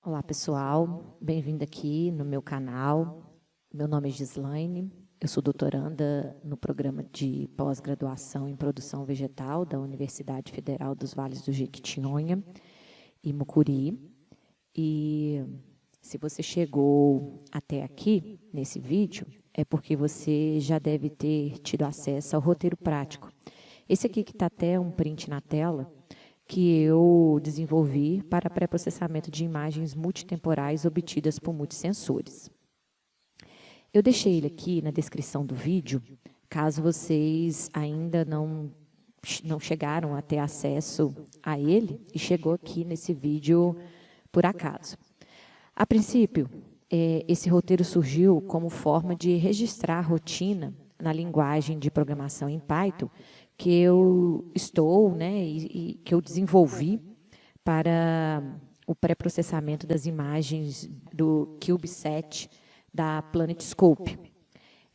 Olá, pessoal. Bem-vindo aqui no meu canal. Meu nome é Gislaine. Eu sou doutoranda no programa de pós-graduação em produção vegetal da Universidade Federal dos Vales do Jequitinhonha e Mucuri. E se você chegou até aqui, nesse vídeo, é porque você já deve ter tido acesso ao roteiro prático. Esse aqui que está até um print na tela, que eu desenvolvi para pré-processamento de imagens multitemporais obtidas por multissensores. Eu deixei ele aqui na descrição do vídeo, caso vocês ainda não chegaram a ter acesso a ele e chegou aqui nesse vídeo por acaso. A princípio, esse roteiro surgiu como forma de registrar a rotina na linguagem de programação em Python que eu estou, e que eu desenvolvi para o pré-processamento das imagens do CubeSat da PlanetScope.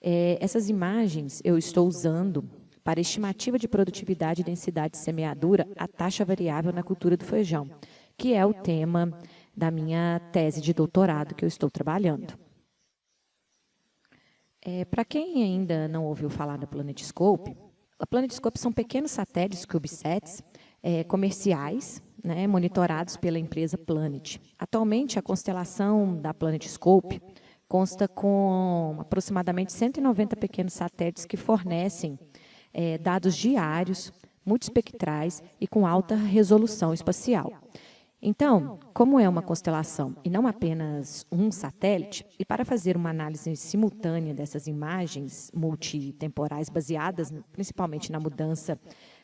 Essas imagens eu estou usando para estimativa de produtividade e densidade de semeadura a taxa variável na cultura do feijão, que é o tema da minha tese de doutorado que eu estou trabalhando. Para quem ainda não ouviu falar da PlanetScope, a PlanetScope são pequenos satélites CubeSats comerciais, monitorados pela empresa Planet. Atualmente, a constelação da PlanetScope consta com aproximadamente 190 pequenos satélites que fornecem dados diários, multiespectrais e com alta resolução espacial. Então, como é uma constelação e não apenas um satélite, e para fazer uma análise simultânea dessas imagens multitemporais baseadas principalmente na mudança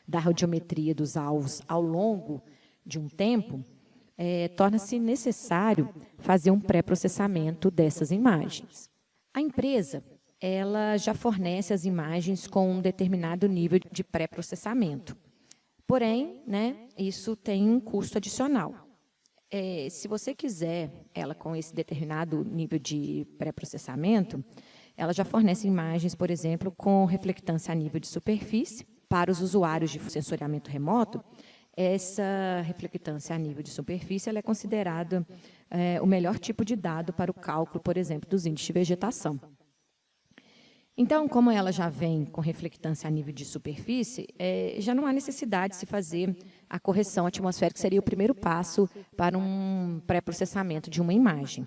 da radiometria dos alvos ao longo de um tempo, torna-se necessário fazer um pré-processamento dessas imagens. A empresa ela já fornece as imagens com um determinado nível de pré-processamento. Porém, isso tem um custo adicional. Se você quiser ela com esse determinado nível de pré-processamento, ela já fornece imagens, por exemplo, com reflectância a nível de superfície. Para os usuários de sensoriamento remoto, essa reflectância a nível de superfície ela é considerada o melhor tipo de dado para o cálculo, por exemplo, dos índices de vegetação. Então, como ela já vem com reflectância a nível de superfície, já não há necessidade de se fazer a correção atmosférica, que seria o primeiro passo para um pré-processamento de uma imagem.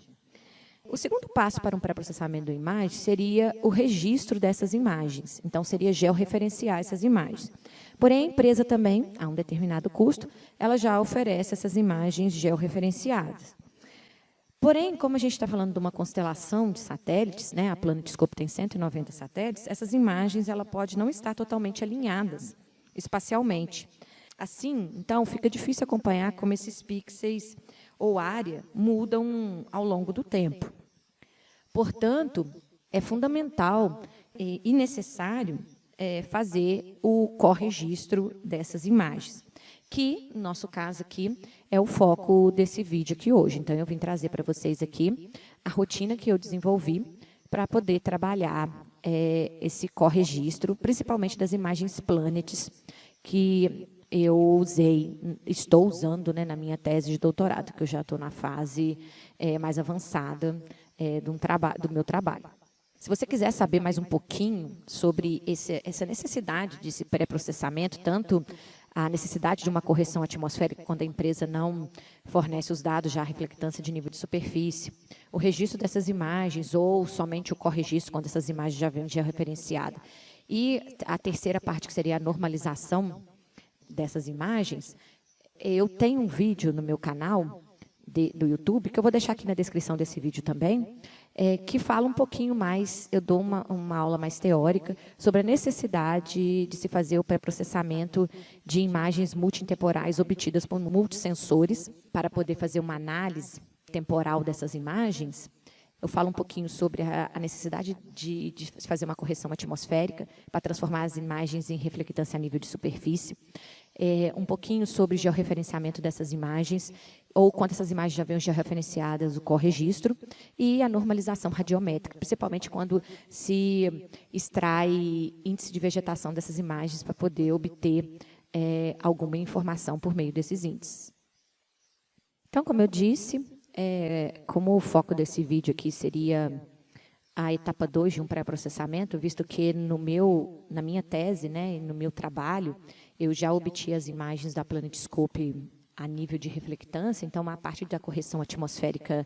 O segundo passo para um pré-processamento de uma imagem seria o registro dessas imagens. Então, seria georreferenciar essas imagens. Porém, a empresa também, a um determinado custo, ela já oferece essas imagens georreferenciadas. Porém, como a gente está falando de uma constelação de satélites, a PlanetScope tem 190 satélites, essas imagens ela pode não estar totalmente alinhadas espacialmente. Assim, então, fica difícil acompanhar como esses pixels ou área mudam ao longo do tempo. Portanto, é fundamental e necessário fazer o corregistro dessas imagens, que, no nosso caso aqui, é o foco desse vídeo aqui hoje. Então, eu vim trazer para vocês aqui a rotina que eu desenvolvi para poder trabalhar esse corregistro, principalmente das imagens Planets, que eu estou usando na minha tese de doutorado, que eu já estou na fase mais avançada do meu trabalho. Se você quiser saber mais um pouquinho sobre essa necessidade desse pré-processamento, tanto a necessidade de uma correção atmosférica quando a empresa não fornece os dados já a reflectância de nível de superfície, o registro dessas imagens ou somente o corregistro quando essas imagens já vêm referenciadas. E a terceira parte, que seria a normalização dessas imagens, eu tenho um vídeo no meu canal do YouTube, que eu vou deixar aqui na descrição desse vídeo também, que fala um pouquinho mais, eu dou uma aula mais teórica sobre a necessidade de se fazer o pré-processamento de imagens multitemporais obtidas por multissensores para poder fazer uma análise temporal dessas imagens. Eu falo um pouquinho sobre a necessidade de fazer uma correção atmosférica para transformar as imagens em reflectância a nível de superfície. Um pouquinho sobre georreferenciamento dessas imagens, ou quando essas imagens já vêm georreferenciadas, o corregistro, e a normalização radiométrica, principalmente quando se extrai índice de vegetação dessas imagens para poder obter alguma informação por meio desses índices. Então, como eu disse, Como o foco desse vídeo aqui seria a etapa 2 de um pré-processamento, visto que na minha tese, né, e no meu trabalho, eu já obtive as imagens da PlanetScope a nível de reflectância, então a parte da correção atmosférica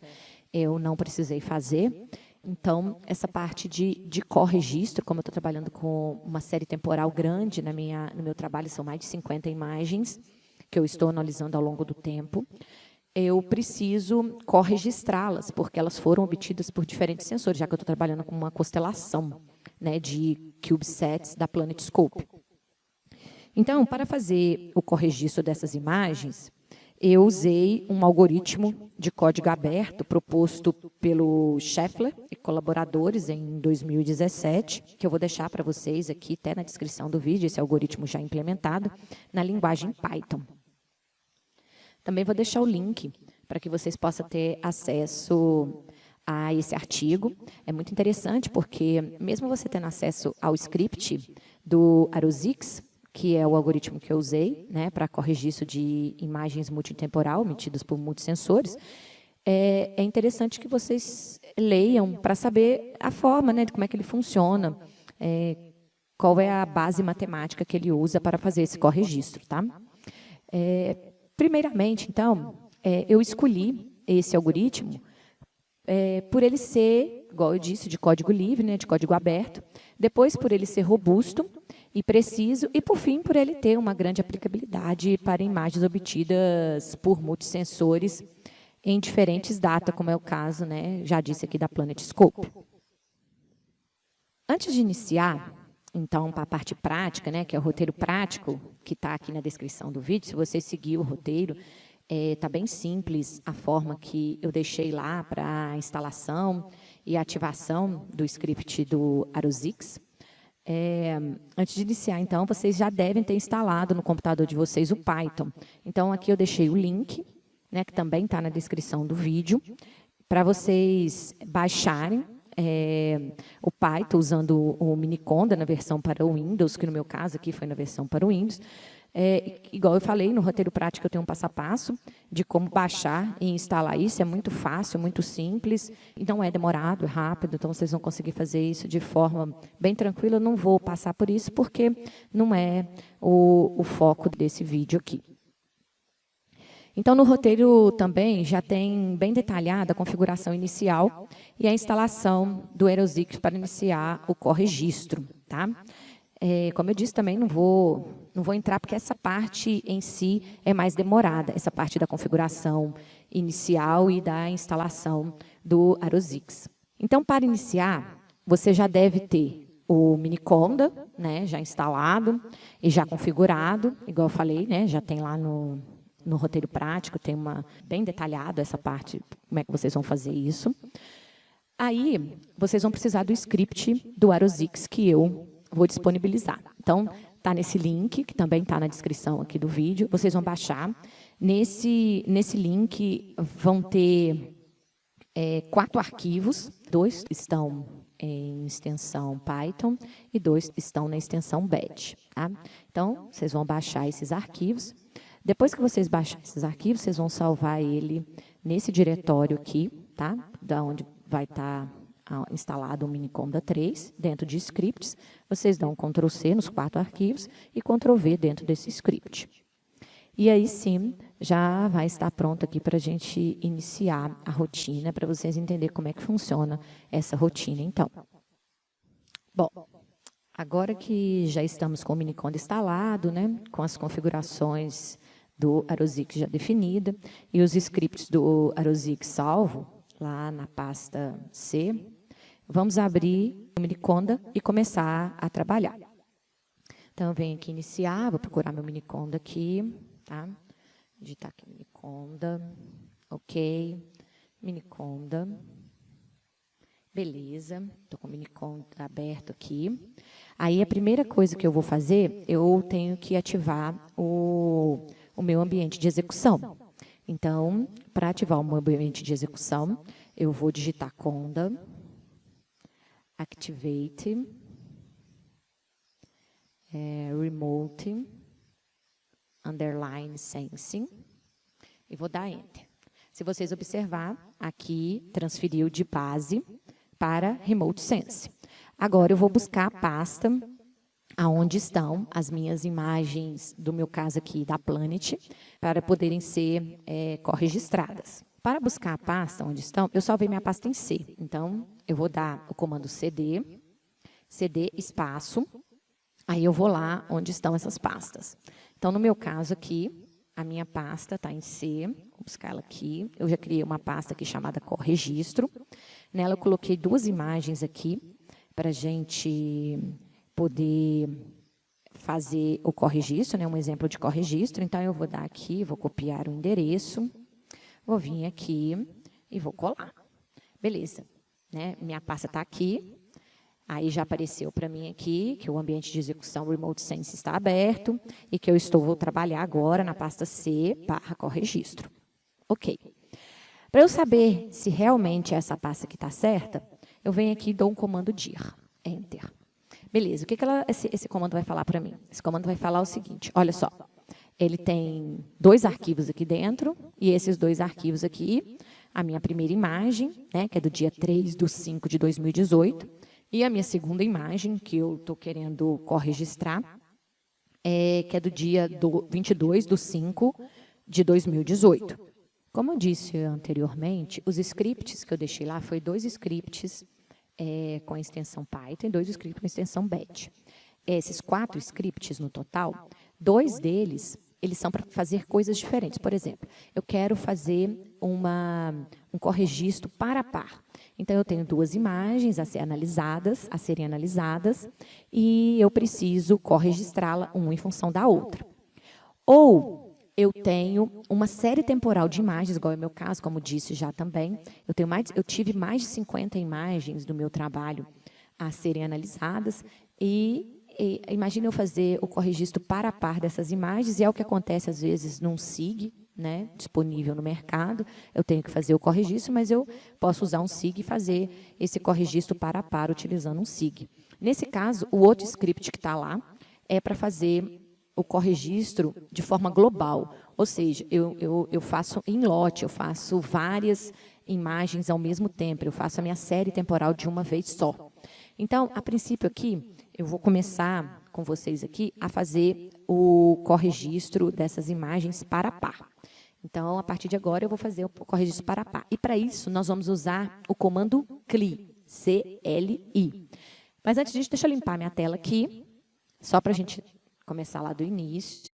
eu não precisei fazer. Então, essa parte de corregistro, como eu estou trabalhando com uma série temporal grande no meu trabalho, são mais de 50 imagens que eu estou analisando ao longo do tempo, eu preciso corregistrá-las, porque elas foram obtidas por diferentes sensores, já que eu estou trabalhando com uma constelação, né, de CubeSats da PlanetScope. Então, para fazer o corregistro dessas imagens, eu usei um algoritmo de código aberto proposto pelo Scheffler e colaboradores em 2017, que eu vou deixar para vocês aqui, até na descrição do vídeo, esse algoritmo já implementado, na linguagem Python. Também vou deixar o link para que vocês possam ter acesso a esse artigo. É muito interessante porque, mesmo você tendo acesso ao script do AROSIX, que é o algoritmo que eu usei, né, para corregistro de imagens multitemporal emitidas por multissensores, é interessante que vocês leiam para saber a forma, né, de como é que ele funciona, qual é a base matemática que ele usa para fazer esse corregistro, tá? Primeiramente, então, eu escolhi esse algoritmo por ele ser, igual eu disse, de código livre, né, de código aberto, depois por ele ser robusto e preciso, e, por fim, por ele ter uma grande aplicabilidade para imagens obtidas por multissensores em diferentes datas, como é o caso, né, já disse aqui, da PlanetScope. Antes de iniciar, então, para a parte prática, né, que é o roteiro prático, que está aqui na descrição do vídeo, se você seguir o roteiro, está bem simples a forma que eu deixei lá para a instalação e ativação do script do AROSIX. Antes de iniciar, então, vocês já devem ter instalado no computador de vocês o Python. Então, aqui eu deixei o link, né, que também está na descrição do vídeo, para vocês baixarem o Python usando o Miniconda na versão para o Windows, que no meu caso aqui foi na versão para o Windows. Igual eu falei, no roteiro prático eu tenho um passo a passo de como baixar e instalar isso. É muito fácil, muito simples, e não é demorado, é rápido, então vocês vão conseguir fazer isso de forma bem tranquila. Eu não vou passar por isso, porque não é o foco desse vídeo aqui. Então, no roteiro também já tem bem detalhada a configuração inicial e a instalação do AROSIX para iniciar o corregistro, tá? Como eu disse, também não vou entrar, porque essa parte em si é mais demorada, essa parte da configuração inicial e da instalação do AROSIX. Então, para iniciar, você já deve ter o Miniconda, né, já instalado e já configurado, igual eu falei, né, já tem lá no roteiro prático, tem bem detalhado essa parte, como é que vocês vão fazer isso. Aí, vocês vão precisar do script do AROSIX que eu vou disponibilizar. Então, está nesse link, que também está na descrição aqui do vídeo, vocês vão baixar. Nesse link vão ter 4 arquivos, 2 estão em extensão Python e 2 estão na extensão BAT. Tá? Então, vocês vão baixar esses arquivos. Depois que vocês baixarem esses arquivos, vocês vão salvar ele nesse diretório aqui, tá? Da onde vai estar instalado o Miniconda 3, dentro de scripts. Vocês dão Ctrl+C nos 4 arquivos e Ctrl+V dentro desse script. E aí, sim, já vai estar pronto aqui para a gente iniciar a rotina, para vocês entenderem como é que funciona essa rotina, então. Bom, agora que já estamos com o Miniconda instalado, né, com as configurações do AROSIX já definida e os scripts do AROSIX salvo lá na pasta C, vamos abrir o Miniconda e começar a trabalhar. Então, eu venho aqui iniciar, vou procurar meu Miniconda aqui, tá? Digitar aqui Miniconda, ok, Miniconda, beleza, estou com o Miniconda aberto aqui. Aí, a primeira coisa que eu vou fazer, eu tenho que ativar o meu ambiente de execução. Então, para ativar o meu ambiente de execução, eu vou digitar conda, activate, remote, underline sensing, e vou dar Enter. Se vocês observar, aqui transferiu de base para Remote Sense. Agora eu vou buscar a pasta aonde estão as minhas imagens, do meu caso aqui, da Planet, para poderem ser corregistradas. Para buscar a pasta onde estão, eu salvei minha pasta em C. Então, eu vou dar o comando CD espaço, aí eu vou lá onde estão essas pastas. Então, no meu caso aqui, a minha pasta está em C, vou buscar ela aqui. Eu já criei uma pasta aqui chamada Corregistro. Nela eu coloquei 2 imagens aqui, para a gente poder fazer o corregistro, né, um exemplo de corregistro. Então, eu vou dar aqui, vou copiar o endereço, vou vir aqui e vou colar. Beleza, né? Minha pasta está aqui, aí já apareceu para mim aqui que o ambiente de execução Remote Sense está aberto e que vou trabalhar agora na pasta C/corregistro. Ok. Para eu saber se realmente essa pasta aqui está certa, eu venho aqui e dou um comando dir, Enter. Beleza, o que esse comando vai falar para mim? Esse comando vai falar o seguinte, olha só, ele tem 2 arquivos aqui dentro, e esses 2 arquivos aqui, a minha primeira imagem, né, que é do dia 3/5/2018, e a minha segunda imagem, que eu estou querendo corregistrar, que é do dia 22/5/2018. Como eu disse anteriormente, os scripts que eu deixei lá foi 2 scripts com a extensão Python e 2 scripts com a extensão Bash. Esses 4 scripts no total, 2 deles, eles são para fazer coisas diferentes. Por exemplo, eu quero fazer um corregistro par a par. Então, eu tenho 2 imagens a serem analisadas, e eu preciso corregistrá-la uma em função da outra. Ou eu tenho uma série temporal de imagens, igual é o meu caso, como disse já também. Eu tive mais de 50 imagens do meu trabalho a serem analisadas, e imagine eu fazer o corregistro par a par dessas imagens, e é o que acontece, às vezes, num SIG, né, disponível no mercado. Eu tenho que fazer o corregistro, mas eu posso usar um SIG e fazer esse corregistro par a par utilizando um SIG. Nesse caso, o outro script que está lá é para fazer o corregistro de forma global, ou seja, eu faço em lote, eu faço várias imagens ao mesmo tempo, eu faço a minha série temporal de uma vez só. Então, a princípio aqui, eu vou começar com vocês aqui a fazer o corregistro dessas imagens par a par. Então, a partir de agora, eu vou fazer o corregistro par a par. E, para isso, nós vamos usar o comando CLI, C-L-I. Mas, antes disso, deixa eu limpar minha tela aqui, só para a gente começar lá do início.